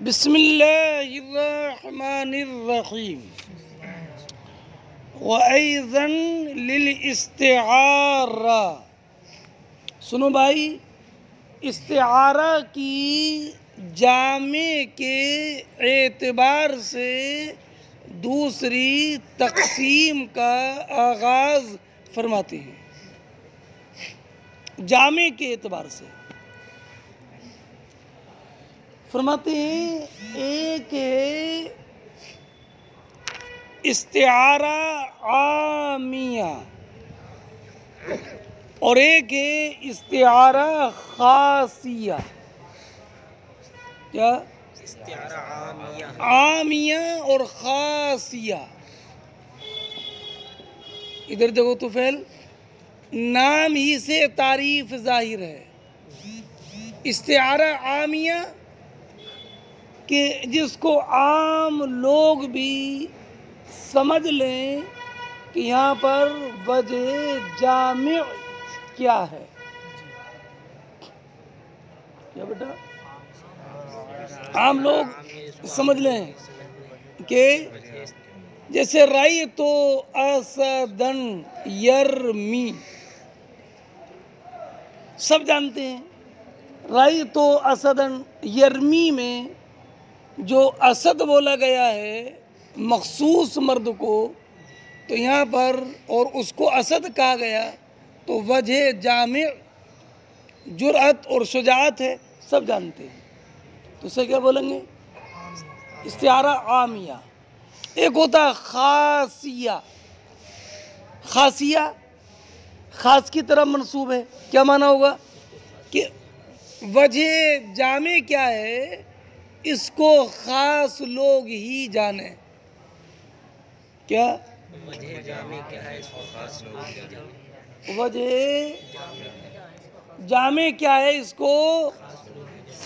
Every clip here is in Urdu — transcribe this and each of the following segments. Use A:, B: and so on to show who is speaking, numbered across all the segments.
A: بسم اللہ الرحمن الرحیم وَأَيْضًا لِلْإِسْتِعَارَةِ۔ سنو بھائی، استعارہ کی جامع کے اعتبار سے دوسری تقسیم کا آغاز فرماتے ہیں۔ جامع کے اعتبار سے فرماتے ہیں، ایک ہے استعارہ عامیہ اور ایک ہے استعارہ خاصیہ۔ کیا؟
B: استعارہ عامیہ
A: عامیہ اور خاصیہ۔ ادھر دیکھو تو فعل نام ہی سے تعریف ظاہر ہے۔ استعارہ عامیہ کہ جس کو عام لوگ بھی سمجھ لیں کہ یہاں پر وجہ جامع کیا ہے۔ کیا بیٹا؟ عام لوگ سمجھ لیں کہ جیسے رأیت اسدًا یرمی، سب جانتے ہیں رأیت اسدًا یرمی میں جو اسد بولا گیا ہے مخصوص مرد کو، تو یہاں پر اور اس کو اسد کہا گیا تو وجہ جامع جرأت اور شجاعت ہے، سب جانتے ہیں۔ تو اسے کیا بولیں گے؟ استعارہ عامیہ۔ ایک ہوتا خاصیہ۔ خاصیہ خاص کی طرف منسوب ہے۔ کیا معنی ہوگا؟ کہ وجہ جامع کیا ہے اس کو خاص لوگ ہی جانیں۔ کیا؟
B: وجہ جامع کیا ہے اس کو خاص لوگ جانیں۔
A: وجہ جامع کیا ہے اس کو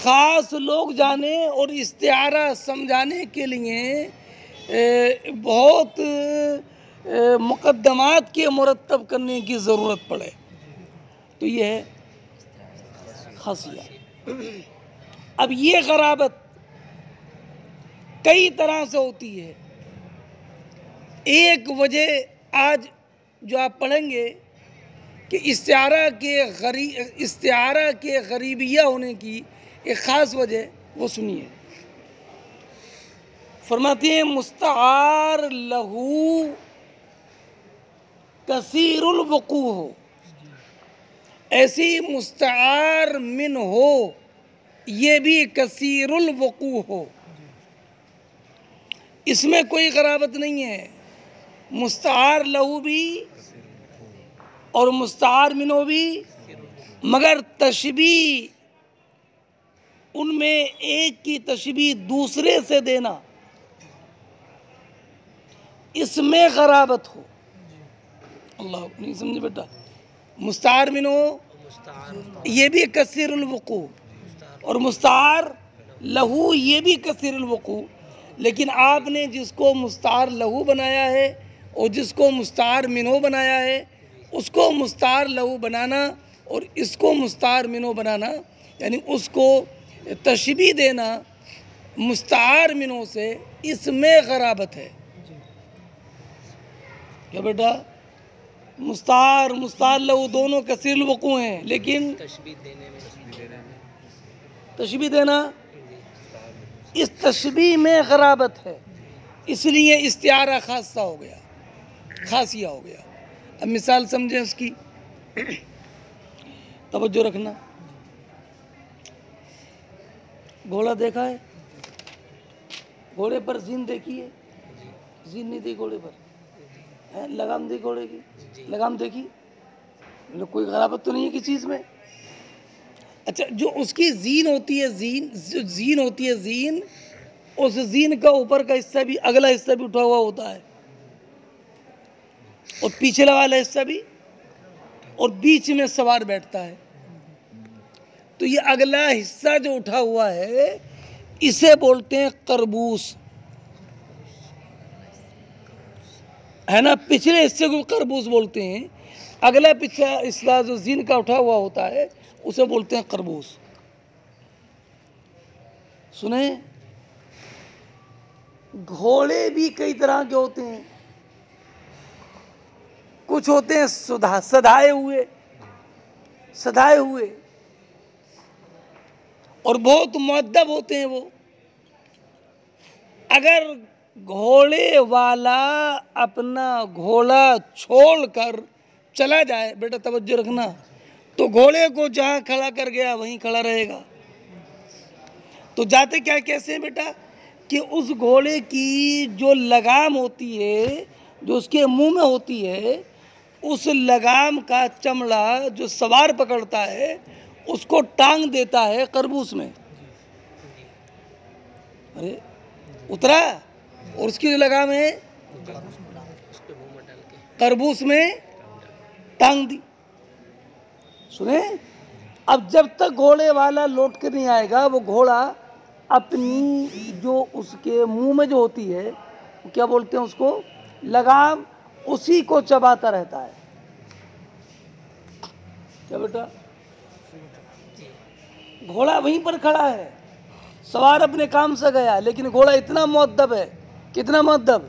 A: خاص لوگ جانیں، اور استعارہ سمجھانے کے لیے بہت مقدمات کے مرتب کرنے کی ضرورت پڑے، تو یہ ہے خاصیہ۔ اب یہ غرابت کئی طرح سے ہوتی ہے۔ ایک وجہ آج جو آپ پڑھیں گے کہ استعارہ کے غریبیہ ہونے کی ایک خاص وجہ، وہ سنیے۔ فرماتے ہیں مستعار لہو کثیر الوقوع ہو، ایسی مستعار من ہو یہ بھی کثیر الوقوع ہو، اس میں کوئی غرابت نہیں ہے۔ مستعار لہو بھی اور مستعار منو بھی، مگر تشبیہ ان میں ایک کی تشبیہ دوسرے سے دینا، اس میں غرابت ہو۔ اللہ نہیں سمجھے بیٹا؟ مستعار منو یہ بھی کثیر الوقوع اور مستعار لہو یہ بھی کثیر الوقوع، لیکن آپ نے جس کو مستعار لہو بنایا ہے اور جس کو مستعار منو بنایا ہے، اس کو مستعار لہو بنانا اور اس کو مستعار منو بنانا، یعنی اس کو تشبیہ دینا مستعار منو سے، اس میں غرابت ہے۔ کیا بیٹا؟ مستعار لہو دونوں کثیر الوقوع ہیں، لیکن تشبیہ دینا اس تشبیہ میں غرابت ہے، اس لیے استعارہ خاصہ ہو گیا، خاصیہ ہو گیا۔ اب مثال سمجھیں اس کی، توجہ رکھنا۔ گھوڑا دیکھا ہے؟ گھوڑے پر زین دیکھی ہے؟ زین نہیں دی گھوڑے پر؟ لگام دی گھوڑے کی؟ لگام دیکھی؟ کوئی غرابت تو نہیں ہے کسی چیز میں؟ اچھا، جو اس کی زین ہوتی ہے، زین ہوتی ہے، زین اس زین کا اوپر کا حصہ بھی، اگلا حصہ بھی اٹھا ہوا ہوتا ہے، اور پیچھے والا حصہ بھی، اور بیچ میں سوار بیٹھتا ہے، تو یہ اگلا حصہ جو اٹھا ہوا ہے اسے بولتے ہیں قربوس، ہے نا؟ پچھلے حصے کو قربوس بولتے ہیں، اگلا پچھلا حصہ جو زین کا اٹھا ہوا ہوتا ہے اسے بولتے ہیں قربوس۔ سنیں؟ گھوڑے بھی کئی طرح کے ہوتے ہیں، کچھ ہوتے ہیں سدھائے ہوئے اور بہت مؤدب ہوتے ہیں وہ۔ اگر گھوڑے والا اپنا گھوڑا چھوڑ کر چلا جائے، بیٹا توجہ رکھنا، تو گھوڑے کو جہاں کھڑا کر گیا وہیں کھڑا رہے گا۔ تو جاتے کیا کیسے ہیں بیٹا کہ اس گھوڑے کی جو لگام ہوتی ہے، جو اس کے منہ میں ہوتی ہے، اس لگام کا چمڑا جو سوار پکڑتا ہے اس کو ٹانگ دیتا ہے قربوس میں، ارے اترا، اور اس کی جو لگام ہے قربوس میں ٹانگ دی۔ سنیں، اب جب تک گھوڑے والا لوٹ کے نہیں آئے گا، وہ گھوڑا اپنی جو اس کے منہ میں جو ہوتی ہے، کیا بولتے ہیں اس کو، لگام، اسی کو چباتا رہتا ہے۔ کیا بیٹا؟ گھوڑا وہیں پر کھڑا ہے، سوار اپنے کام سے گیا، لیکن گھوڑا اتنا مؤدب ہے، کتنا مؤدب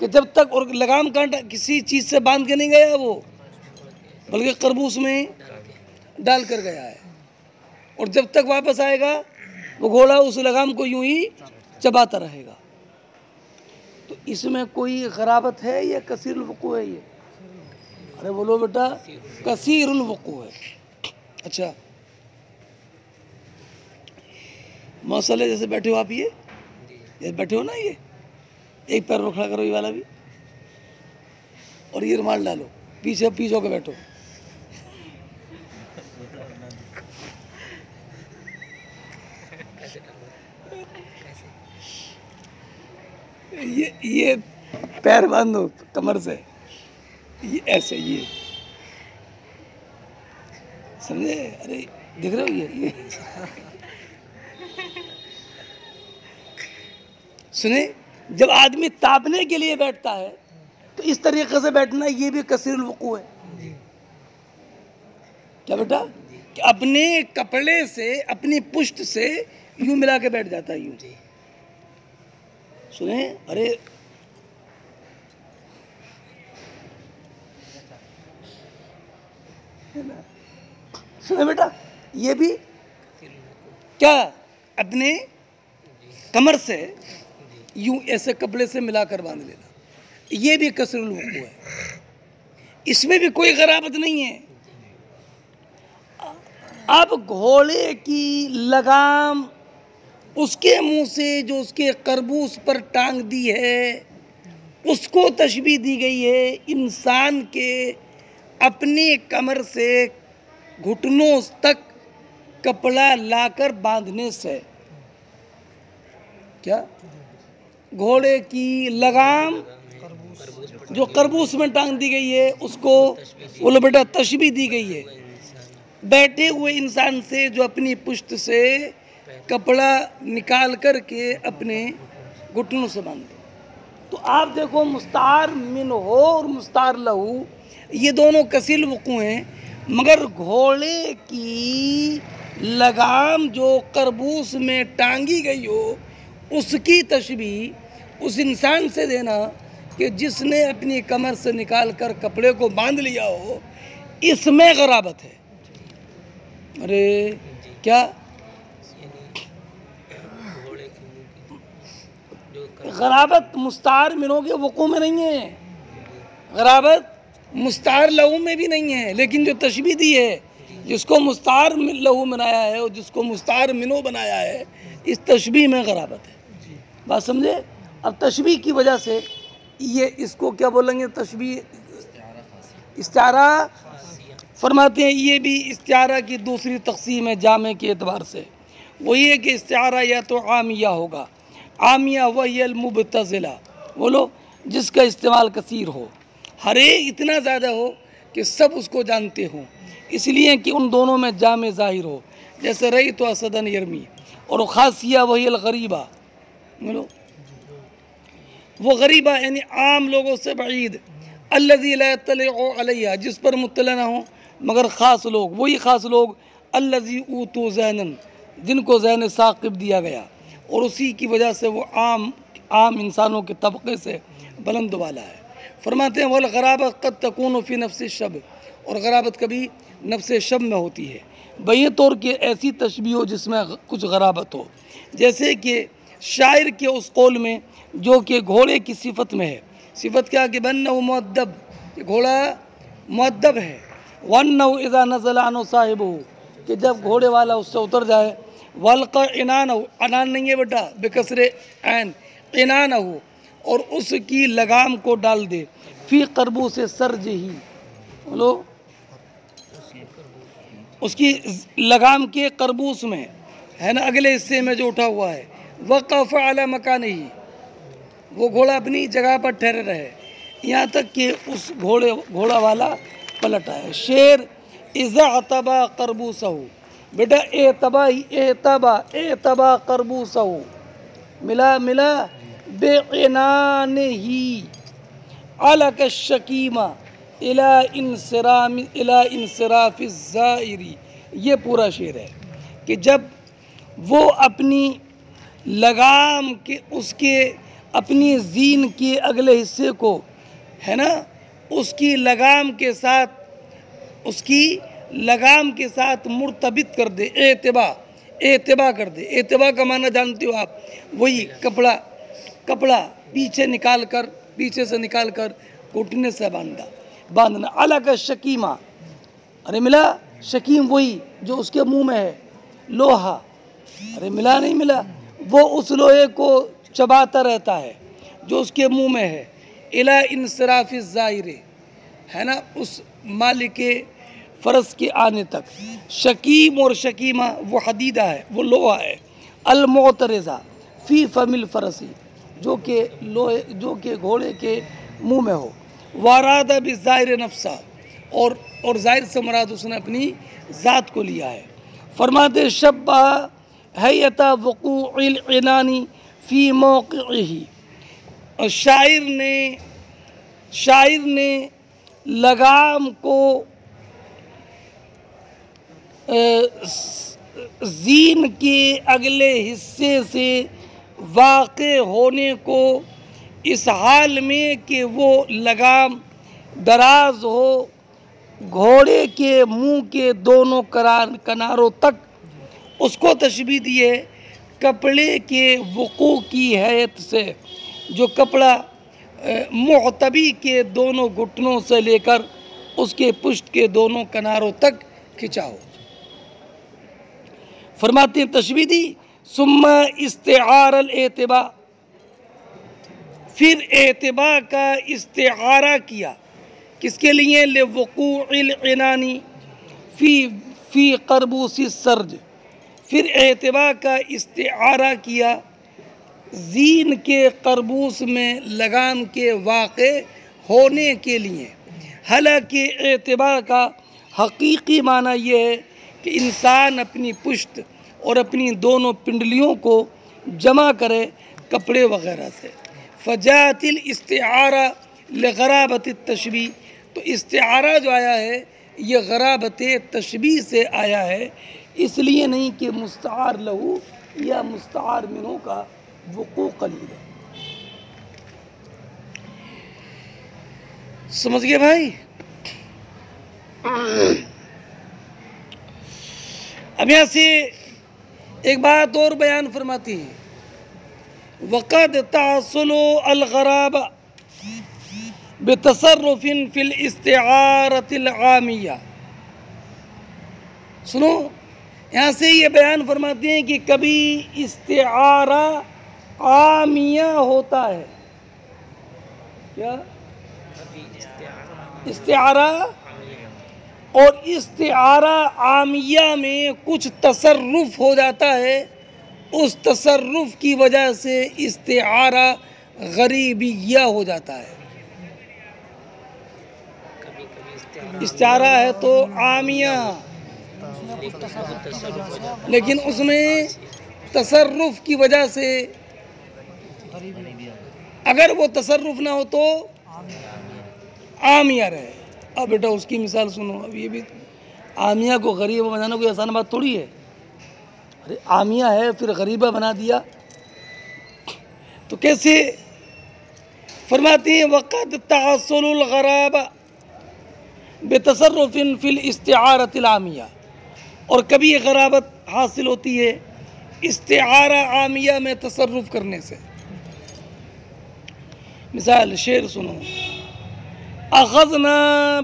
A: کہ جب تک، اور لگام کانٹا کسی چیز سے باندھ کے نہیں گیا وہ، بلکہ قربوس میں ڈال کر گیا ہے، اور جب تک واپس آئے گا وہ گھوڑا اس لگام کو یوں ہی چباتا رہے گا۔ تو اس میں کوئی غرابت ہے یا کثیر الوقوع ہے؟ یہ ارے بولو بیٹا، کثیر الوقوع ہے۔ اچھا، مسئلے جیسے بیٹھے ہو آپ، یہ بیٹھے ہو نا، یہ ایک پیر کھڑا کرو، یہ والا بھی، اور یہ رومال ڈالو، پیچھے ہو کے بیٹھو۔ یہ پیر باندھو کمر سے، یہ ایسے، یہ سمجھے؟ ارے دیکھ رہے ہو یہ سنیں، جب آدمی تاپنے کے لیے بیٹھتا ہے تو اس طریقے سے بیٹھنا، یہ بھی کثیر الوقوع ہے۔ کیا بیٹا؟ کہ اپنے کپڑے سے، اپنی پشت سے یوں ملا کے بیٹھ جاتا ہے، یوں۔ سنیں، ارے سنیں بیٹا، یہ بھی کیا اپنے کمر سے یوں ایسے کپڑے سے ملا کر باندھ لینا، یہ بھی کثیر الوقوع ہے، اس میں بھی کوئی غرابت نہیں ہے۔ اب گھوڑے کی لگام اس کے منہ سے جو اس کے قربوس پر ٹانگ دی ہے، اس کو تشبیہ دی گئی ہے انسان کے اپنی کمر سے گھٹنوں تک کپڑا لا کر باندھنے سے۔ کیا؟ گھوڑے کی لگام جو قربوس میں ٹانگ دی گئی ہے، اس کو بولو بیٹا تشبیہ دی گئی ہے بیٹھے ہوئے انسان سے جو اپنی پشت سے کپڑا نکال کر کے اپنے گھٹنوں سے باندھے۔ تو آپ دیکھو، مستعار منہ اور مستعار لہو، یہ دونوں کثیر الوقوع ہیں، مگر گھوڑے کی لگام جو قربوس میں ٹانگی گئی ہو، اس کی تشبیہ اس انسان سے دینا کہ جس نے اپنی کمر سے نکال کر کپڑے کو باندھ لیا ہو، اس میں غرابت ہے۔ ارے کیا؟ غرابت مستعار منوں کے وقوع میں نہیں ہے، غرابت مستعار لہو میں بھی نہیں ہے، لیکن جو تشبیہ دی ہے، جس کو مستعار لہو بنایا ہے اور جس کو مستعار منو بنایا ہے، اس تشبیہ میں غرابت ہے۔ بات سمجھے؟ اب تشبیہ کی وجہ سے یہ اس کو کیا بولیں گے؟ تشبیہ، استعارہ فرماتے ہیں، یہ بھی استعارہ کی دوسری تقسیم ہے جامع کے اعتبار سے۔ وہی ہے کہ استعارہ یا تو عامیہ ہوگا، عامیہ وہی المبتذلہ، بولو جس کا استعمال کثیر ہو، ہر ایک اتنا زیادہ ہو کہ سب اس کو جانتے ہوں، اس لیے کہ ان دونوں میں جامع ظاہر ہو، جیسے رأیت اسدًا یرمی، اور خاصیہ وہی الغریبہ، بولو وہ غریبہ یعنی عام لوگوں سے بعید، الذی لا یطلع علیہ، جس پر مطلع نہ ہوں مگر خاص لوگ، وہی خاص لوگ، الذی اوتوا ذہنا، جن کو ذہن ثاقب دیا گیا، اور اسی کی وجہ سے وہ عام انسانوں کے طبقے سے بلند والا ہے۔ فرماتے ہیں والغرابت قد تکون فی نفس الشب، اور غرابت کبھی نفس شب میں ہوتی ہے، بہیے طور کہ ایسی تشبیہ ہو جس میں کچھ غرابت ہو، جیسے کہ شاعر کے اس قول میں جو کہ گھوڑے کی صفت میں ہے۔ صفت کیا کہ بَأَنَّهُ مُؤَدَّبٌ، کہ گھوڑا مؤدب ہے، وَأَنَّهُ إِذَا نَزَلَ عَنْهُ صَاحِبُهُ، کہ جب گھوڑے والا اس سے اتر جائے، وَأَلْقَى عِنَانَهُ، عنان نہیں ہے بیٹا بکسر عین، عِنَانَهُ، اور اس کی لگام کو ڈال دے، فی قربوس سرجہ، بولو اس کی لگام کے قربوس میں ہے نا، اگلے حصے میں جو اٹھا ہوا ہے، وقف علی مکانہ، وہ گھوڑا اپنی جگہ پر ٹھہرے رہے یہاں تک کہ اس گھوڑا والا پلٹ آئے۔ شیر اذا اعتبا قربوسہ، بیٹا اعتبا قربوسہ، ملا بے عنان ہی علق الشکیمہ الی انصراف الزائری، یہ پورا شعر ہے کہ جب وہ اپنی لگام کے اس کے اپنی زین کے اگلے حصے کو ہے نا اس کی لگام کے ساتھ مرتبط کر دے، اعتبا کر دے۔ اعتبا کا معنی جانتے ہو آپ، وہی کپڑا پیچھے سے نکال کر گھٹنے سے باندھنا۔ علق الشکیمہ، ارے ملا شکیم وہی جو اس کے منہ میں ہے، لوہا، ارے ملا نہیں ملا، وہ اس لوہے کو چباتا رہتا ہے جو اس کے منہ میں ہے، الی انصراف الزائر، ہے نا اس مالک فرس کے آنے تک۔ شکیم اور شکیمہ وہ حدیدہ ہے، وہ لوہا ہے، المعترضہ فی فم الفرسی، جو کہ گھوڑے کے منہ میں ہو، واراد بالظاہر نفسہ، اور ظاہر سے مراد اس نے اپنی ذات کو لیا ہے۔ فرماتے شبہ حیت وقوع العنان فی موقعہ، اور شاعر نے لگام کو زین کے اگلے حصے سے واقع ہونے کو اس حال میں کہ وہ لگام دراز ہو گھوڑے کے منہ کے دونوں کناروں تک، اس کو تشبیہ دیے کپڑے کے وقوع کی حیث سے، جو کپڑا معتبی کے دونوں گھٹنوں سے لے کر اس کے پشت کے دونوں کناروں تک کھچا ہو۔ فرماتے ہیں تشبیہ دی، ثم استعار الاعتبا، پھر اعتبا کا استعارہ کیا، کس کے لیے؟ لوقوع العنانی فی قربوس السرج، پھر اعتبا کا استعارہ کیا زین کے قربوس میں لگام کے واقع ہونے کے لیے۔ حالانکہ اعتبا کا حقیقی معنی یہ ہے کہ انسان اپنی پشت اور اپنی دونوں پنڈلیوں کو جمع کرے کپڑے وغیرہ سے۔ فجاءت الاستعارہ لغرابت التشبیہ، تو استعارہ جو آیا ہے یہ غرابت تشبیہ سے آیا ہے، اس لیے نہیں کہ مستعار لہو یا مستعار منہ کا وقوع قلیل ہے۔ سمجھ گئے بھائی؟ اب یہاں سے ایک بات اور بیان فرماتی ہے، وقد تحصل الغرابہ بتصرف فی الاستعارۃ العامیہ۔ سنو، یہاں سے یہ بیان فرماتے ہیں کہ کبھی استعارہ عامیہ ہوتا ہے۔ کیا؟ استعارہ، اور استعارہ عامیہ میں کچھ تصرف ہو جاتا ہے، اس تصرف کی وجہ سے استعارہ غریبیہ ہو جاتا ہے۔ استعارہ ہے تو عامیہ، لیکن اس میں تصرف کی وجہ سے، اگر وہ تصرف نہ ہو تو عامیہ رہے۔ اب بیٹا اس کی مثال سنو، اب یہ بھی عامیہ کو غریبہ بنانا کوئی آسان بات تھوڑی ہے۔ ارے عامیہ ہے پھر غریبہ بنا دیا، تو کیسے فرماتی ہیں وقد تحصل الغرابہ بتصرف فی الاستعارۃ العامیہ، اور کبھی یہ غرابت حاصل ہوتی ہے استعارہ عامیہ میں تصرف کرنے سے۔ مثال شعر سنو، اخذنا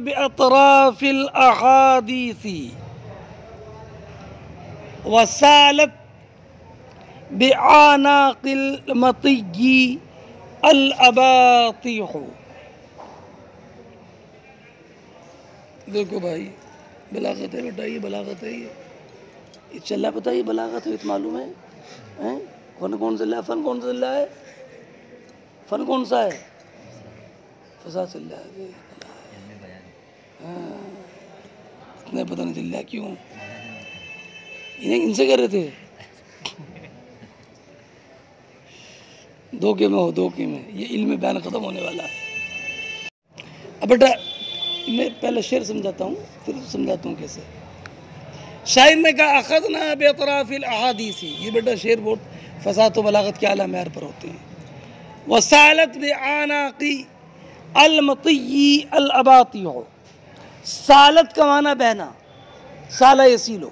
A: باطراف الاحادیث وسالت بعناق المطی الاباطیح۔ دیکھو بھائی بلاغت ہے بیٹا، یہ بلاغت ہے، یہ چل رہا پتہ، یہ بلاغت ہے، معلوم ہے فن کون سا ہے؟ فن کون سا چل رہا ہے؟ فن کون سا ہے؟ فضا چل رہا ہے۔ اتنا پتہ نہیں چل رہا کیوں، ان سے کہہ رہے تھے دھوکے میں ہو، دھوکے میں، یہ علم بیان ختم ہونے والا ہے۔ اب بیٹا میں پہلے شعر سمجھاتا ہوں پھر سمجھاتا ہوں کیسے۔ شاعر نے کہا اخذنا باطراف الاحادیث، یہ بیٹا شعر بہت فصاحت و بلاغت کے اعلیٰ معیار پر ہوتے ہیں۔ وسالت بعناق المطی الاباطیح، سالت کا معنی بہنا، سالہ یسیلو،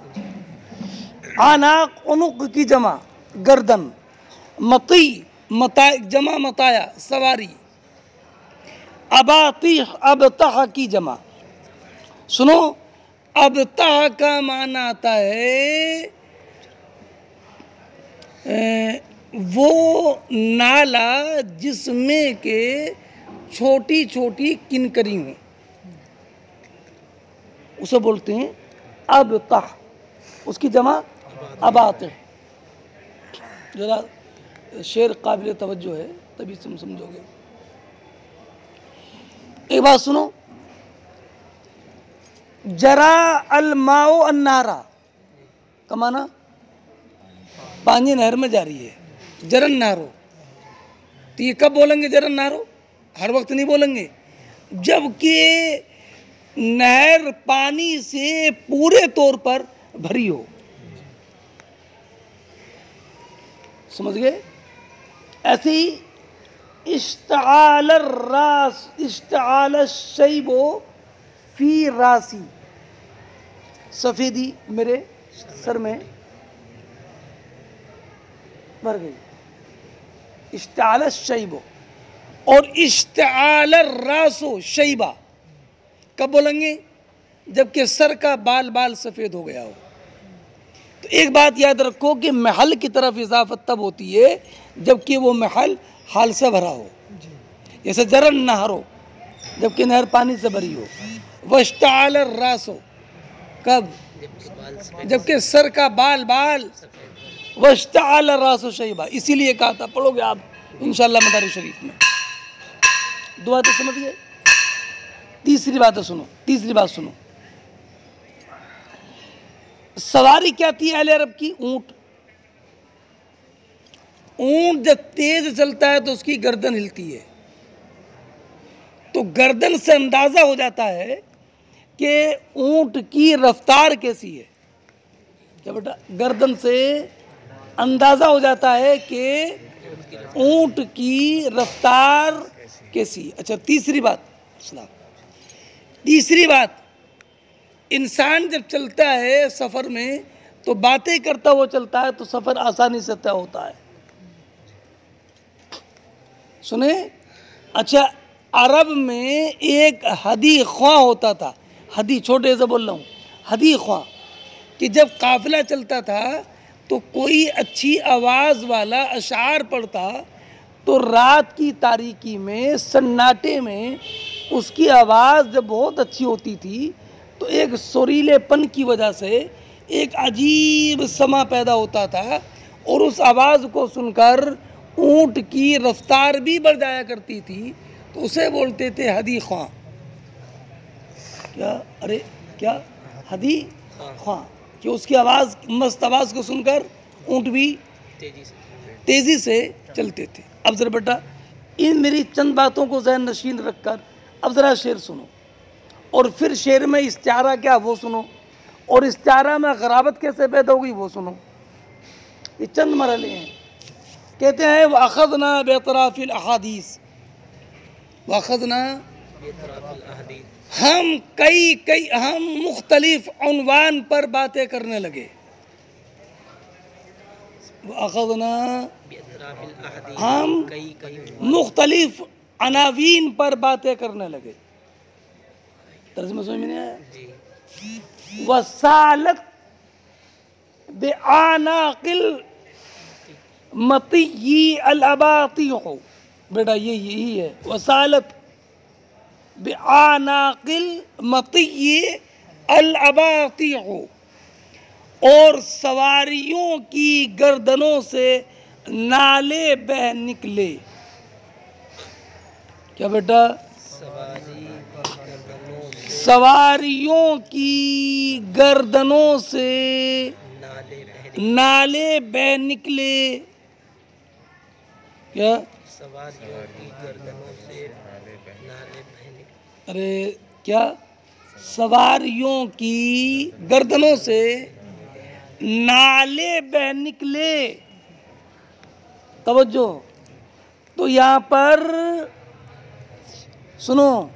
A: عناق عنق کی جمع گردن، مطی جمع مطایا سواری، اباطیح ابطح کی جمع۔ سنو، ابطح کا معنی آتا ہے وہ نالا جس میں کہ چھوٹی چھوٹی کنکری ہوں، اسے بولتے ہیں ابطح، اس کی جمع اباطح۔ ذرا شعر قابل توجہ ہے تبھی تم سمجھو گے۔ ایک بات سنو، جرا الماء النہر کا معنی پانی نہر میں جاری ہے، جرن نہرو۔ تو یہ کب بولیں گے جرن نہرو؟ ہر وقت نہیں بولیں گے، جب کہ نہر پانی سے پورے طور پر بھری ہو، سمجھ گئے؟ ایسے ہی اشتعال الراس، اشتعال الشیب فی راسی، سفیدی میرے سر میں بھر گئی، اشتعال الشیب، اور اشتعال الراس شیبہ کب بولیں گے؟ جبکہ سر کا بال سفید ہو گیا ہو۔ تو ایک بات یاد رکھو کہ محل کی طرف اضافت تب ہوتی ہے جبکہ وہ محل حال سے بھرا ہو، جیسے جرن نہرو جبکہ نہر پانی سے بھری ہو، واشتعال الراس کب؟ جبکہ سر کا بال واشتعال الراس شیبہ۔ اسی لیے کہا تھا، پڑھو گے آپ انشاءاللہ مدارج شریف میں۔ دو باتیں سمجھ گئے؟ تیسری بات سنو، سواری کیا تھی اہل عرب کی؟ اونٹ۔ اونٹ جب تیز چلتا ہے تو اس کی گردن ہلتی ہے، تو گردن سے اندازہ ہو جاتا ہے کہ اونٹ کی رفتار کیسی ہے۔ کیا بیٹا؟ گردن سے اندازہ ہو جاتا ہے کہ اونٹ کی رفتار کیسی ہے۔ اچھا تیسری بات، انسان جب چلتا ہے سفر میں تو باتیں کرتا ہوا چلتا ہے تو سفر آسانی سے طے ہوتا ہے۔ سنیں؟ اچھا عرب میں ایک ہدی خواں ہوتا تھا، ہدی چھوٹے سے بول رہا ہوں، ہدی خواں، کہ جب قافلہ چلتا تھا تو کوئی اچھی آواز والا اشعار پڑھتا تو رات کی تاریکی میں سناٹے میں اس کی آواز جب بہت اچھی ہوتی تھی تو ایک سریلے پن کی وجہ سے ایک عجیب سما پیدا ہوتا تھا، اور اس آواز کو سن کر اونٹ کی رفتار بھی بڑھ جایا کرتی تھی، تو اسے بولتے تھے ہدی خواں۔ کیا ہدی خواں، کہ اس کی آواز، مست آواز کو سن کر اونٹ بھی تیزی سے چلتے تھے۔ اب ذرا بیٹا ان میری چند باتوں کو ذہن نشین رکھ کر اب ذرا شعر سنو، اور پھر شعر میں استعارہ کیا وہ سنو، اور استعارہ میں غرابت کیسے پیدا ہوگی وہ سنو۔ یہ چند مرحلے ہیں، کہتے ہیں وَأَخَذْنَا بِأَطْرَافِ الْأَحَادِيثِ، وَأَخَذْنَا
B: بِأَطْرَافِ الْأَحَادِيثِ،
A: ہم مختلف عنوان پر باتیں کرنے لگے. وَأَخَذْنَا
B: بِأَطْرَافِ الْأَحَادِيثِ،
A: ہم
B: کئی
A: مختلف عناوین پر باتیں کرنے لگے. ترجمہ سمجھ میں نہیں آیا؟
B: جی.
A: وَسَالَتْ بِأَعْنَاقِ الْمَطِيِّ الْأَبَاطِيحُ، بیٹا یہی ہے. وَسَالَتْ بِأَعْنَاقِ الْمَطِيِّ الْأَبَاطِيحُ، اور سواریوں کی گردنوں سے نالے بہہ نکلے. کیا بیٹا؟ سواریوں کی گردنوں سے نالے بہہ نکلے. کیا؟
B: سواریوں کی گردنوں سے نالے بہہ نکلے.
A: ارے کیا؟ سواریوں کی گردنوں سے نالے بہہ نکلے. توجہ. تو یہاں پر سنو،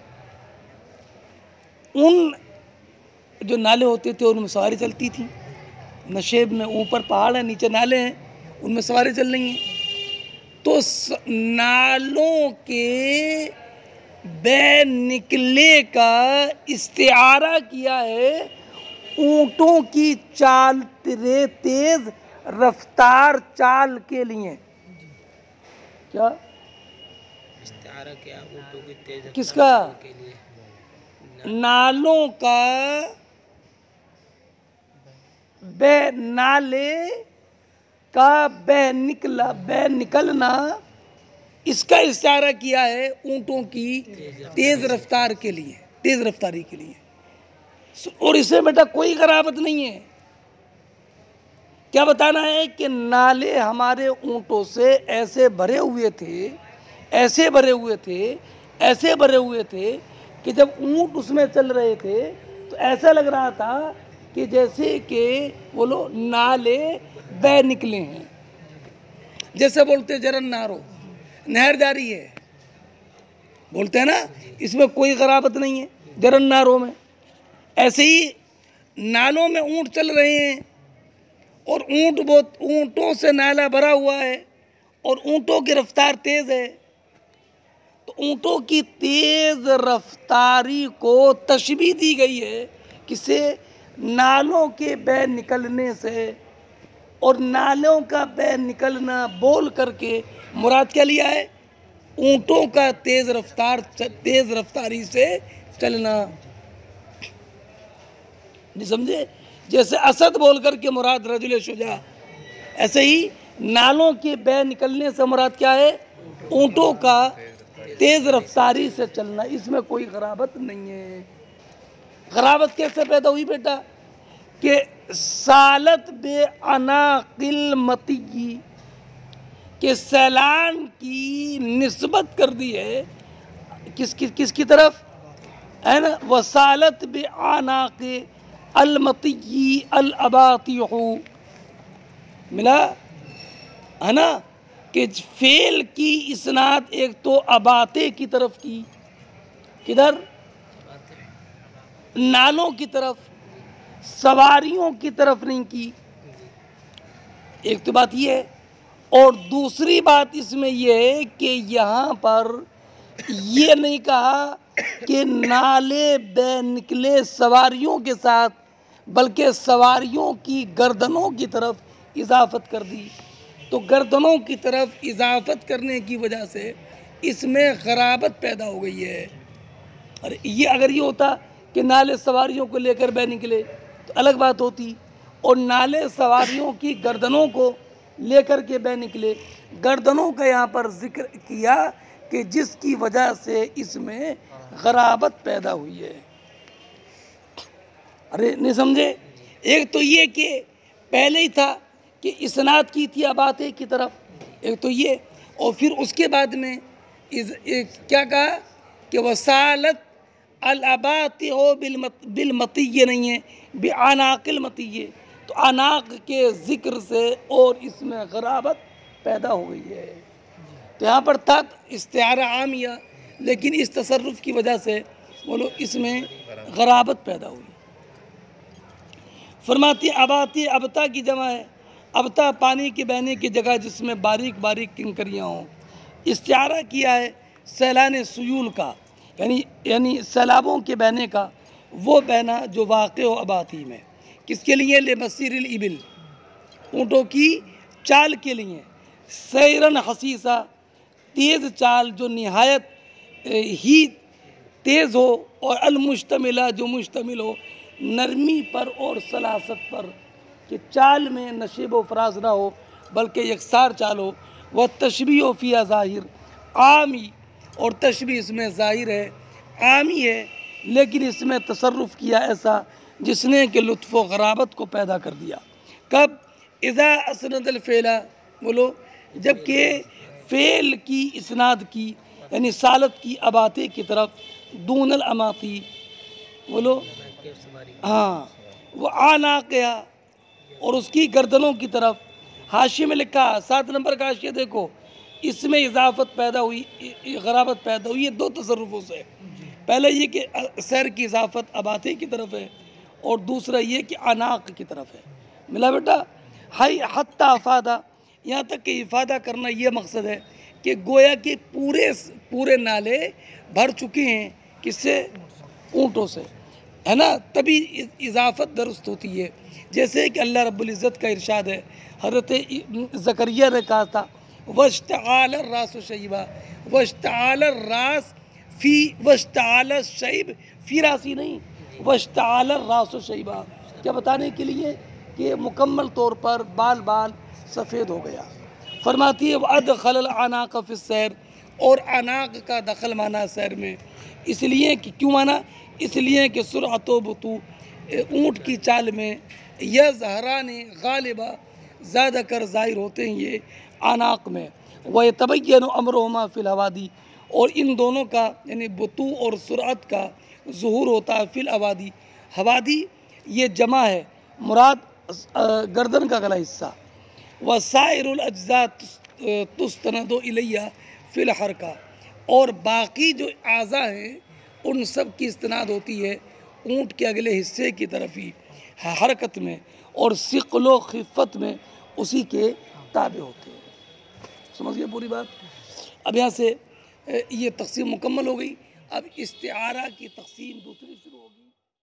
A: ان جو نالے ہوتے تھے ان میں سواری چلتی تھی. نشیب میں اوپر پہاڑ ہے، نیچے نالے ہیں، ان میں سواری چل رہی ہیں. تو نالوں کے بہہ نکلے کا استعارہ کیا ہے اونٹوں کی چال، تیز رفتار چال کے لیے. کیا
B: استعارہ کیا؟ اونٹوں کی تیز
A: کس کا؟
B: کے لیے.
A: نالوں کا نالے کا بہہ نکلنا، اس کا استعارہ کیا ہے اونٹوں کی تیز رفتار کے لیے، تیز رفتاری کے لیے. اور اس میں بیٹا کوئی غرابت نہیں ہے. کیا بتانا ہے کہ نالے ہمارے اونٹوں سے ایسے بھرے ہوئے تھے کہ جب اونٹ اس میں چل رہے تھے تو ایسا لگ رہا تھا کہ جیسے کہ بولو نالے بہہ نکلے ہیں. جیسے بولتے جرن نارو، نہر جاری ہے، بولتے ہیں نا، اس میں کوئی غرابت نہیں ہے جرن ناروں میں. ایسے ہی نالوں میں اونٹ چل رہے ہیں اور اونٹوں سے نالا بھرا ہوا ہے اور اونٹوں کی رفتار تیز ہے. تو اونٹوں کی تیز رفتاری کو تشبیہ دی گئی ہے کسے؟ نالوں کے بہہ نکلنے سے. اور نالوں کا بہہ نکلنا بول کر کے مراد کیا لیا ہے؟ اونٹوں کا تیز رفتاری سے چلنا. نہیں سمجھے؟ جیسے اسد بول کر کے مراد رجل شجاع، ایسے ہی نالوں کے بہہ نکلنے سے مراد کیا ہے؟ اونٹوں کا تیز رفتاری سے چلنا. اس میں کوئی غرابت نہیں ہے. غرابت کیسے پیدا ہوئی بیٹا؟ کہ سالت بے عناقل مطی، کہ سیلان کی نسبت کر دی ہے کس کی طرف ہے نا؟ وسالت بے عناق المطی الاباطیح، ملا ہے نا کہ فعل کی اسناد ایک تو اباتے کی طرف کی، کدھر؟ نالوں کی طرف، سواریوں کی طرف نہیں کی. ایک تو بات یہ ہے. اور دوسری بات اس میں یہ ہے کہ یہاں پر یہ نہیں کہا کہ نالے بہہ نکلے سواریوں کے ساتھ، بلکہ سواریوں کی گردنوں کی طرف اضافت کر دی. تو گردنوں کی طرف اضافت کرنے کی وجہ سے اس میں غرابت پیدا ہو گئی ہے. اور یہ اگر یہ ہوتا کہ نالے سواریوں کو لے کر بہہ نکلے تو الگ بات ہوتی. اور نالے سواریوں کی گردنوں کو لے کر کے بہہ نکلے. گردنوں کا یہاں پر ذکر کیا کہ جس کی وجہ سے اس میں غرابت پیدا ہوئی ہے. ارے نہیں سمجھے؟ ایک تو یہ کہ پہلے ہی تھا کہ اسناد کی تھی اباتے کی طرف، ایک تو یہ. اور پھر اس کے بعد میں کیا کہا کہ وسالت الاباطح بالمطیہ نہیں ہے، بعناق المطیہ. تو عناق کے ذکر سے اور اس میں غرابت پیدا ہو گئی ہے. تو یہاں پر تھا استعارہ عامیہ، لیکن اس تصرف کی وجہ سے بولو اس میں غرابت پیدا ہوئی. فرماتی اباتی ابتا کی جمع ہے. ابتا پانی کے بہنے کی جگہ جس میں باریک باریک کنکریاں ہوں. استعارہ کیا ہے سیلان سیول کا، یعنی سیلابوں کے بہنے کا، وہ بہنا جو واقع ہو اباتی میں. کس کے لیے؟ لمسیر الابل، اونٹوں کی چال کے لیے. سیرن حسیسہ، تیز چال جو نہایت ہی تیز ہو، اور المشتملہ جو مشتمل ہو نرمی پر اور سلاست پر، کہ چال میں نشیب و فراز نہ ہو بلکہ یکسار چال ہو. وہ تشبیہ و فیہ ظاہر، عامی، اور تشبیہ اس میں ظاہر ہے، عامی ہے، لیکن اس میں تصرف کیا ایسا جس نے کہ لطف و غرابت کو پیدا کر دیا. کب؟ اذا اسند الفعل، بولو جبکہ فعل کی اسناد کی، یعنی سالت کی اباتے کی طرف، دون الاماتی، بولو ہاں، وہ آناقیہ، اور اس کی گردنوں کی طرف. حاشیے میں لکھا 7 نمبر کا حاشیہ دیکھو، اس میں اضافت پیدا ہوئی، غرابت پیدا ہوئی ہے 2 تصرفوں سے. پہلے یہ کہ سیر کی اضافت اباتے کی طرف ہے، اور دوسرا یہ کہ عناق کی طرف ہے. ملا بیٹا؟ حتی افادہ، یہاں تک کہ افادہ کرنا یہ مقصد ہے کہ گویا کہ پورے نالے بھر چکے ہیں. کس سے؟ اونٹوں سے، ہے نا. تبھی اضافت درست ہوتی ہے. جیسے کہ اللہ رب العزت کا ارشاد ہے، حضرت زکریا نے کہا تھا وَاشْتَعَالَ الرَّاسُ شَيْبًا، وَاشْتَعَالَ الرَّاس فی وَاشْتَعَالَ الشَّيْبِ فی راسی نہیں، وَاشْتَعَالَ الرَّاسُ شَيْبًا، کیا بتانے کے لیے کہ مکمل طور پر بال سفید ہو گیا. فرماتی ہے وَأَدْخَلَ الْعَنَاقَ فِي السَّيْرِ، اور عناق کا دخل مانا سیر میں، اس لیے کہ کیوں مانا؟ اس لیے کہ سرعت و بطو، اونٹ کی چال میں، یا زہران غالبہ، زیادہ کر ظاہر ہوتے ہیں یہ عناق میں. وَيَتَبَيَّنُ أَمْرُهُمَا فِي الْأَوَادِي، اور ان دونوں کا یعنی بطو اور سرعت کا ظہور ہوتا ہے فی الأوادی. حوادی یہ جمع ہے، مراد گردن کا گلا حصہ. وَسَائِرُ الْأَجْزَاءِ تُسْتَنَدُ إِلَيْهَا فِي الْحَرْكَةِ، اور باقی جو اعضاء ہیں ان سب کی استناد ہوتی ہے اونٹ کے اگلے حصے کی طرف ہی، حرکت میں اور ثقل و خفت میں اسی کے تابع ہوتے ہیں. سمجھ گئے پوری بات؟ اب یہاں سے یہ تقسیم مکمل ہو گئی. اب استعارہ کی تقسیم دوسری شروع ہوگی.